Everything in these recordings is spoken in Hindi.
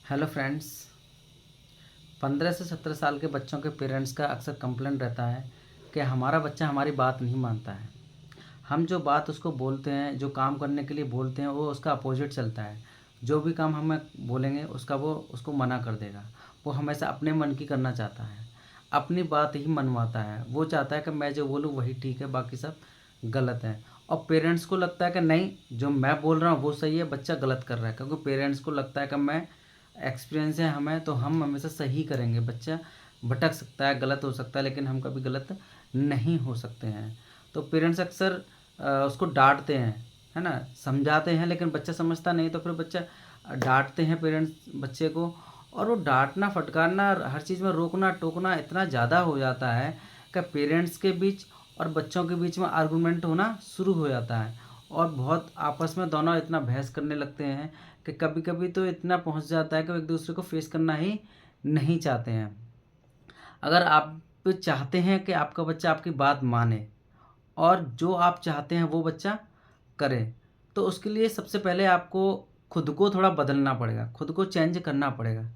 Hello friends. 15 से 17 साल के बच्चों के पेरेंट्स का अक्सर कंप्लेंट रहता है कि हमारा बच्चा हमारी बात नहीं मानता है। हम जो बात उसको बोलते हैं, जो काम करने के लिए बोलते हैं, वो उसका अपोजिट चलता है। जो भी काम हमें बोलेंगे उसका वो उसको मना कर देगा। वो हमेशा अपने मन की करना चाहता है, अपनी बात ही मनवाता है। वो चाहता है कि मैं जो बोलूँ वही ठीक है, बाकी सब गलत है। और पेरेंट्स को लगता है कि नहीं, जो मैं बोल रहा हूँ वो सही है, बच्चा गलत कर रहा है। क्योंकि पेरेंट्स को लगता है कि मैं एक्सपीरियंस है हमें, तो हम हमेशा सही करेंगे। बच्चा भटक सकता है, गलत हो सकता है, लेकिन हम कभी गलत नहीं हो सकते हैं। तो पेरेंट्स अक्सर उसको डांटते हैं, है ना, समझाते हैं, लेकिन बच्चा समझता नहीं। तो फिर बच्चा डांटते हैं पेरेंट्स बच्चे को, और वो डांटना फटकारना, हर चीज़ में रोकना टोकना इतना ज़्यादा हो जाता है कि पेरेंट्स के बीच और बच्चों के बीच में आर्गुमेंट होना शुरू हो जाता है। और बहुत आपस में दोनों इतना बहस करने लगते हैं कि कभी कभी तो इतना पहुंच जाता है कि वो एक दूसरे को फेस करना ही नहीं चाहते हैं। अगर आप चाहते हैं कि आपका बच्चा आपकी बात माने और जो आप चाहते हैं वो बच्चा करे, तो उसके लिए सबसे पहले आपको खुद को थोड़ा बदलना पड़ेगा, खुद को चेंज करना पड़ेगा।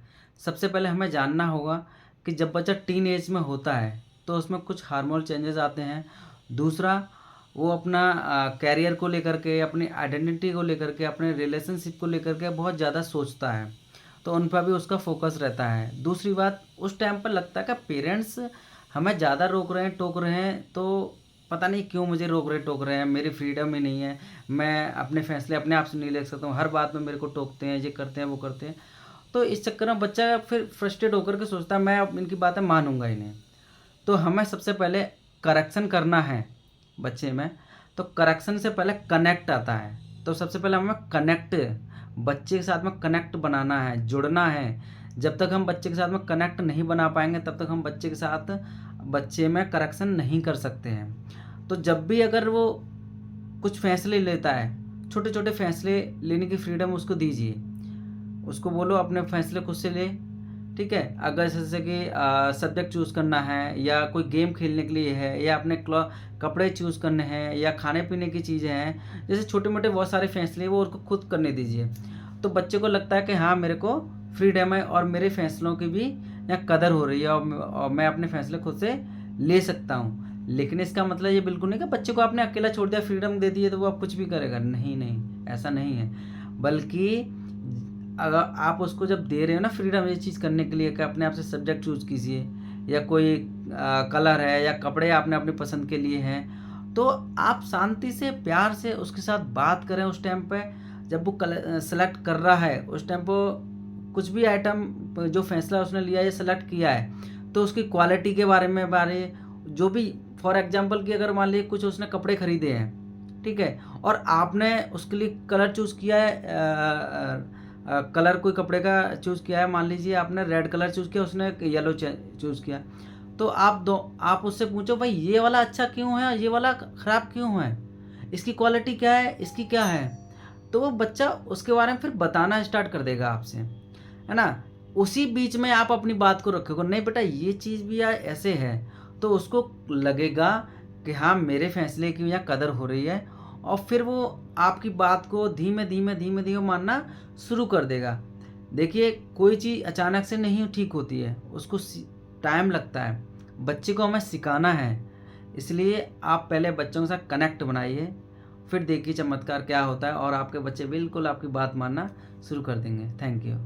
सबसे पहले हमें जानना होगा कि जब बच्चा टीन एज में होता है तो उसमें कुछ हार्मोनल चेंजेस आते हैं। दूसरा, वो अपना कैरियर को लेकर के, अपनी आइडेंटिटी को लेकर के, अपने रिलेशनशिप को लेकर के बहुत ज़्यादा सोचता है, तो उन पर भी उसका फोकस रहता है। दूसरी बात, उस टाइम पर लगता है कि पेरेंट्स हमें ज़्यादा रोक रहे हैं टोक रहे हैं, तो पता नहीं क्यों मुझे रोक रहे टोक रहे हैं, मेरी फ्रीडम ही नहीं है, मैं अपने फैसले अपने आप से नहीं ले सकता हूँ, हर बात में मेरे को टोकते हैं, ये करते हैं वो करते हैं। तो इस चक्कर में बच्चा फिर फ्रस्ट्रेट होकर के सोचता है मैं अब इनकी बातें मानूंगा ही नहीं। तो हमें सबसे पहले करेक्शन करना है बच्चे में। तो करेक्शन से पहले कनेक्ट आता है। तो सबसे पहले हमें कनेक्ट, बच्चे के साथ में कनेक्ट बनाना है, जुड़ना है। जब तक हम बच्चे के साथ में कनेक्ट नहीं बना पाएंगे तब तक हम बच्चे के साथ, बच्चे में करेक्शन नहीं कर सकते हैं। तो जब भी अगर वो कुछ फैसले लेता है, छोटे छोटे फैसले लेने की फ्रीडम उसको दीजिए। उसको बोलो अपने फैसले खुद से ले, ठीक है। अगर जैसे कि सब्जेक्ट चूज़ करना है, या कोई गेम खेलने के लिए है, या अपने कपड़े चूज़ करने हैं, या खाने पीने की चीज़ें हैं, जैसे छोटे मोटे बहुत सारे फैसले वो उसको खुद करने दीजिए। तो बच्चे को लगता है कि हाँ, मेरे को फ्रीडम है और मेरे फैसलों की भी यहाँ कदर हो रही है, और मैं अपने फैसले खुद से ले सकता हूँ। लेकिन इसका मतलब ये बिल्कुल नहीं कि बच्चे को आपने अकेला छोड़ दिया, फ्रीडम दे दी है तो वो आप कुछ भी करेगा। नहीं नहीं, ऐसा नहीं है। बल्कि अगर आप उसको जब दे रहे हो ना फ्रीडम ये चीज़ करने के लिए कि अपने आप से सब्जेक्ट चूज़ कीजिए, या कोई कलर है या कपड़े आपने अपनी पसंद के लिए हैं, तो आप शांति से प्यार से उसके साथ बात करें। उस टाइम पे जब वो सेलेक्ट कर रहा है, उस टाइम पर कुछ भी आइटम, जो फैसला उसने लिया है सेलेक्ट किया है, तो उसकी क्वालिटी के बारे जो भी, फॉर एग्जांपल कि अगर मान लीजिए कुछ उसने कपड़े खरीदे हैं, ठीक है, और आपने उसके लिए कलर चूज़ किया है, कलर कोई कपड़े का चूज़ किया है, मान लीजिए आपने रेड कलर चूज़ किया, उसने येलो चूज़ किया, तो आप उससे पूछो भाई ये वाला अच्छा क्यों है, ये वाला ख़राब क्यों है, इसकी क्वालिटी क्या है, इसकी क्या है। तो वो बच्चा उसके बारे में फिर बताना स्टार्ट कर देगा आपसे, है ना। उसी बीच में आप अपनी बात को रखोगे, नहीं बेटा ये चीज़ भी यार ऐसे है, तो उसको लगेगा कि हाँ, मेरे फैसले की यहाँ कदर हो रही है, और फिर वो आपकी बात को धीमे धीमे धीमे धीमे मानना शुरू कर देगा। देखिए, कोई चीज़ अचानक से नहीं ठीक होती है, उसको टाइम लगता है। बच्चे को हमें सिखाना है। इसलिए आप पहले बच्चों के साथ कनेक्ट बनाइए, फिर देखिए चमत्कार क्या होता है, और आपके बच्चे बिल्कुल आपकी बात मानना शुरू कर देंगे। Thank you.